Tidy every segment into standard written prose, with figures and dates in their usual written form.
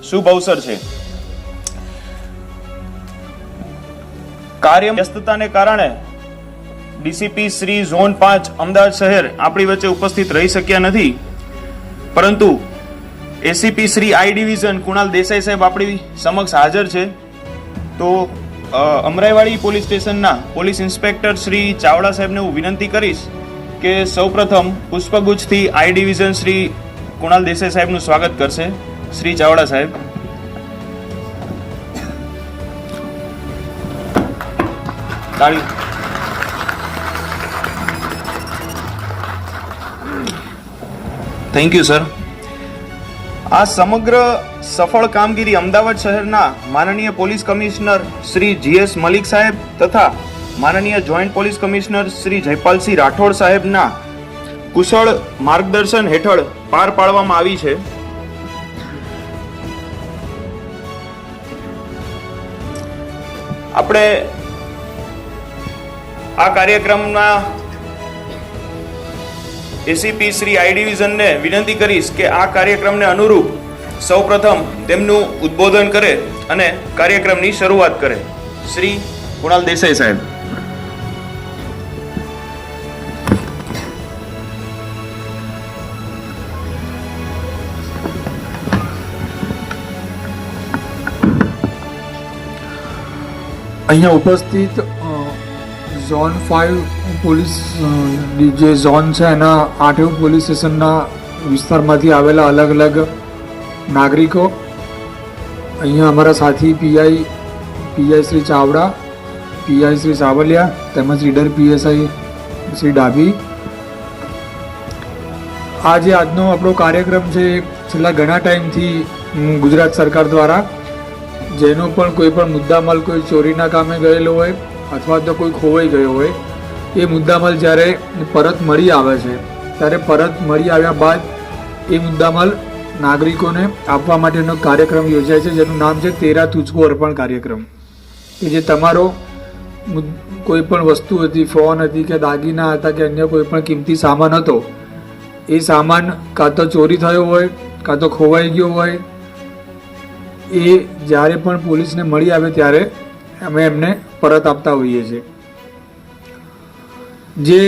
શુભ અવસર છે। કાર્ય વ્યસ્તતાને કારણે ડીસીપી શ્રી ઝોન 5 અમદાવાદ શહેર આપણી વચ્ચે ઉપસ્થિત રહી શક્યા નથી, પરંતુ ACP Shri I division Kunal Desai સાહેબ આપણી સમક્ષ હાજર છે। તો અમરાઈવાડી પોલીસ સ્ટેશનના પોલીસ ઇન્સ્પેક્ટર શ્રી ચાવડા સાહેબને હું વિનંતી કરીશ કે સૌપ્રથમ પુષ્પગુચ્છથી આઈ ડિવિઝન શ્રી કુણાલ દેસાઈ સાહેબનું સ્વાગત કરશે। શ્રી ચાવડા સાહેબ। તાળી। Thank you sir. આ સમગ્ર સફળ કામગીરી અમદાવાદ શહેરના માનનીય police commissioner Shri GS Malik સાહેબ તથા માનનીય joint police commissioner Shri Jaypalsinh Rathod સાહેબના કુશળ માર્ગદર્શન હેઠળ પાર પાડવામાં આવી છે। આપણે આ કાર્યક્રમના એસીપી શ્રી આઈ ડિવિઝનને વિનંતી કરીશ કે આ કાર્યક્રમને અનુરૂપ સૌપ્રથમ તેમનું ઉદ્બોધન કરે અને કાર્યક્રમની શરૂઆત કરે। શ્રી કુણાલ દેસાઈ સાહેબ। અહીંયા ઉપસ્થિત ઝોન 5 પોલીસ જે ઝોન છે એના 8 પોલીસ સ્ટેશનના વિસ્તારમાંથી આવેલા અલગ અલગ નાગરિકો, અહીંયા અમારા સાથી પીઆઈ શ્રી ચાવડા, પીઆઈ શ્રી સાવલિયા તેમજ લીડર પીએસઆઈ શ્રી ડાભી, આ જે આજનો આપણો કાર્યક્રમ છે છેલ્લા ઘણા ટાઈમથી ગુજરાત સરકાર દ્વારા જેનો પણ કોઈ પણ મુદ્દામાલ કોઈ ચોરીના કામે ગયેલો હોય અથવા તો કોઈ ખોવાઈ ગયો હોય એ મુદ્દામાલ જ્યારે પરત મળી આવે છે ત્યારે પરત મળી આવ્યા બાદ એ મુદ્દામાલ નાગરિકોને આપવા માટેનો કાર્યક્રમ યોજાય છે, જેનું નામ છે 13 તુજકો અર્પણ કાર્યક્રમ। કે જે તમારો કોઈ પણ વસ્તુ હતી, ફોન હતી કે દાગીના હતા કે અન્ય કોઈ પણ કિંમતી સામાન હતો, એ સામાન કાં તો ચોરી થયો હોય કાં તો ખોવાઈ ગયો હોય, એ જ્યારે પણ પોલીસને મળી આવે ત્યારે અમે એમને પરત આપતા હોઈએ છીએ। જે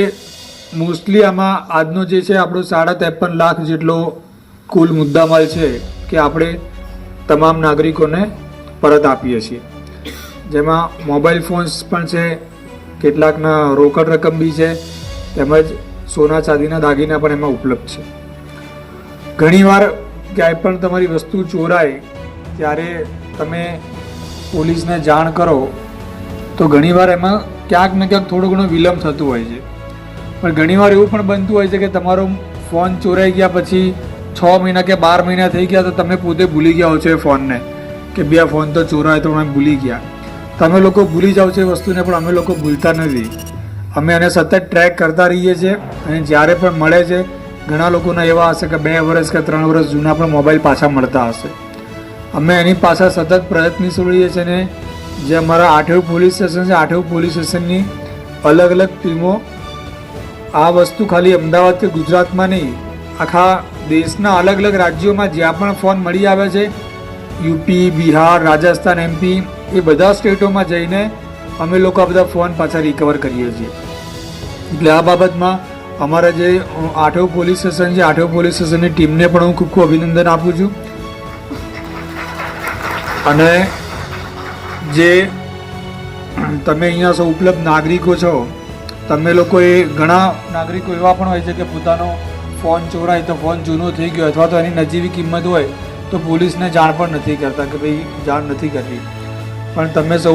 મોસ્ટલી આમાં આજનો જે છે આપણો 53.5 લાખ જેટલો કુલ મુદ્દામાલ છે કે આપણે તમામ નાગરિકોને પરત આપીએ છીએ, જેમાં મોબાઈલ ફોન્સ પણ છે, કેટલાકના રોકડ રકમ બી છે, તેમજ સોના ચાંદીના દાગીના પણ એમાં ઉપલબ્ધ છે। ઘણીવાર ક્યાંય પણ તમારી વસ્તુ ચોરાય ત્યારે તમે પોલીસને જાણ કરો તો ઘણીવાર એમાં ક્યાંક ને ક્યાંક થોડો ઘણો વિલંબ થતું હોય છે, પણ ઘણીવાર એવું પણ બનતું હોય છે કે તમારો ફોન ચોરાઈ ગયા પછી 6 મહિના કે 12 મહિના થઈ ગયા તો તમે પોતે ભૂલી ગયા હો છો એ ફોનને કે બે ફોન તો ચોરાય તો અમે ભૂલી ગયા। તમે લોકો ભૂલી જાઓ છો એ વસ્તુને, પણ અમે લોકો ભૂલતા નથી। અમે એને સતત ટ્રેક કરતા રહીએ છીએ અને જ્યારે પણ મળે છે, ઘણા લોકોના એવા હશે કે 2 વર્ષ કે 3 વર્ષ જૂના પણ મોબાઈલ પાછા મળતા હશે। અમે એની પાછળ સતત પ્રયત્નશીલ રહીએ છીએ અને જે અમારા 8 પોલીસ સ્ટેશન છે, 8 પોલીસ સ્ટેશનની અલગ અલગ ટીમો આ વસ્તુ ખાલી અમદાવાદ કે ગુજરાતમાં નહીં, આખા દેશના અલગ અલગ રાજ્યોમાં જ્યાં પણ ફોન મળી આવે છે, યુપી, બિહાર, રાજસ્થાન, એમપી, એ બધા સ્ટેટોમાં જઈને અમે લોકો આ બધા ફોન પાછા રિકવર કરીએ છીએ। એટલે આ બાબતમાં અમારા જે 8 પોલીસ સ્ટેશન છે, 8 પોલીસ સ્ટેશનની ટીમને પણ હું ખૂબ અભિનંદન આપું છું। અને જે તમે અહીંયા સૌ ઉપલબ્ધ નાગરિકો છો, તમે લોકોએ ઘણા નાગરિકો એવા પણ હોય છે કે પોતાનો ફોન ચોરાય તો ફોન જૂનો થઈ ગયો અથવા તો એની નજીવી કિંમત હોય તો પોલીસને જાણ પણ નથી કરતા કે ભાઈ જાણ નથી કરવી, પણ તમે સૌ